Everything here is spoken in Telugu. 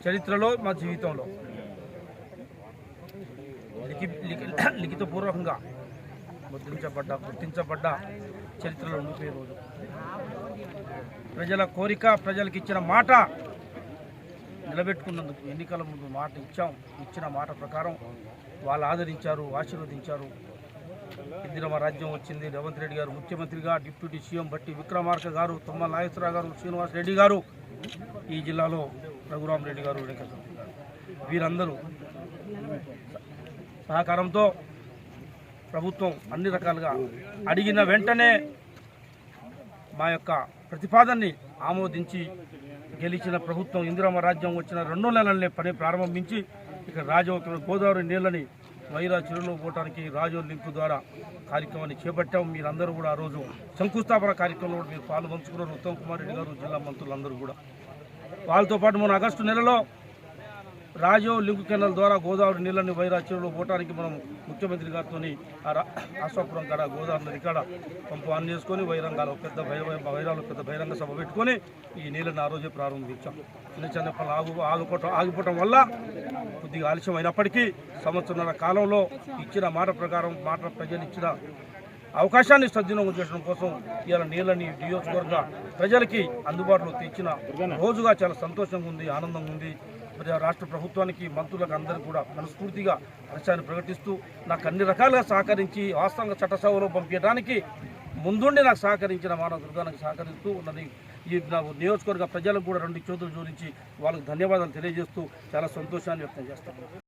చరిత్రలో మా జీవితంలో లిఖితపూర్వకంగా గుర్తించబడ్డ చరిత్రలో ఉండిపోయే రోజు. ప్రజల కోరిక, ప్రజలకు ఇచ్చిన మాట నిలబెట్టుకున్నందుకు ఎన్నికల ముందు మాట ఇచ్చిన మాట ప్రకారం వాళ్ళు ఆదరించారు, ఆశీర్వదించారు. ఇందిరమ్మ రాజ్యం వచ్చింది. రేవంత్ రెడ్డి గారు ముఖ్యమంత్రిగా, డిప్యూటీ సీఎం బట్టి విక్రమార్క గారు, తుమ్మల నాగేశ్వరరావు గారు, శ్రీనివాస్ రెడ్డి గారు, ఈ జిల్లాలో రఘురామ్ రెడ్డి గారు, వీరందరూ సహకారంతో ప్రభుత్వం అన్ని రకాలుగా అడిగిన వెంటనే మా యొక్క ప్రతిపాదనని ఆమోదించి గెలిచిన ప్రభుత్వం ఇందిరమ్మ రాజ్యం వచ్చిన 2 నెలలనే పని ప్రారంభించి ఇక్కడ గోదావరి నీళ్ళని వైరా చెరువులో పోవడానికి రాజో లింకు ద్వారా కార్యక్రమాన్ని చేపట్టాం. మీరందరూ కూడా ఆ రోజు శంకుస్థాపన కార్యక్రమంలో మీరు పాలు పంచుకున్నారు. ఉత్తమ్ కుమార్ రెడ్డి గారు, జిల్లా మంత్రులందరూ కూడా. వాళ్ళతో పాటు మన ఆగస్టు నెలలో రాజో లింకు కెనాల్ ద్వారా గోదావరి నీళ్ళని వైరా చెరువులో పోవడానికి మనం ముఖ్యమంత్రి గారితో ఆశాపురం కాడ గోదావరి నది కాడ పంపు ఆన్ చేసుకొని వైరాలో పెద్ద బహిరంగ సభ పెట్టుకొని ఈ నీళ్ళని ఆ రోజే ప్రారంభించాం. చిన్న పనులు ఆగిపోవటం వల్ల కొద్దిగా ఆలస్యం అయినప్పటికీ సంవత్సరాల కాలంలో ఇచ్చిన మాట ప్రకారం ప్రజలు ఇచ్చిన అవకాశాన్ని సద్వినియోగం చేయడం కోసం ఇవాళ నీళ్ళని నియోజకవర్గ ప్రజలకి అందుబాటులో తెచ్చిన రోజుగా చాలా సంతోషంగా ఉంది, ఆనందంగా ఉంది. మరి రాష్ట్ర ప్రభుత్వానికి, మంత్రులకు అందరికీ కూడా మనస్ఫూర్తిగా హర్షాన్ని ప్రకటిస్తూ నాకు అన్ని రకాలుగా సహకరించి వాస్తవంగా చట్టసభలో పంపించడానికి ముందుండి నాకు సహకరించిన మానవ దుర్గానికి సహకరిస్తూ ఉన్నది. ఈ నియోజకవర్గ ప్రజలకు కూడా 2 చేతులు జోడించి వాళ్ళకు ధన్యవాదాలు తెలియజేస్తూ చాలా సంతోషాన్ని వ్యక్తం చేస్తాను.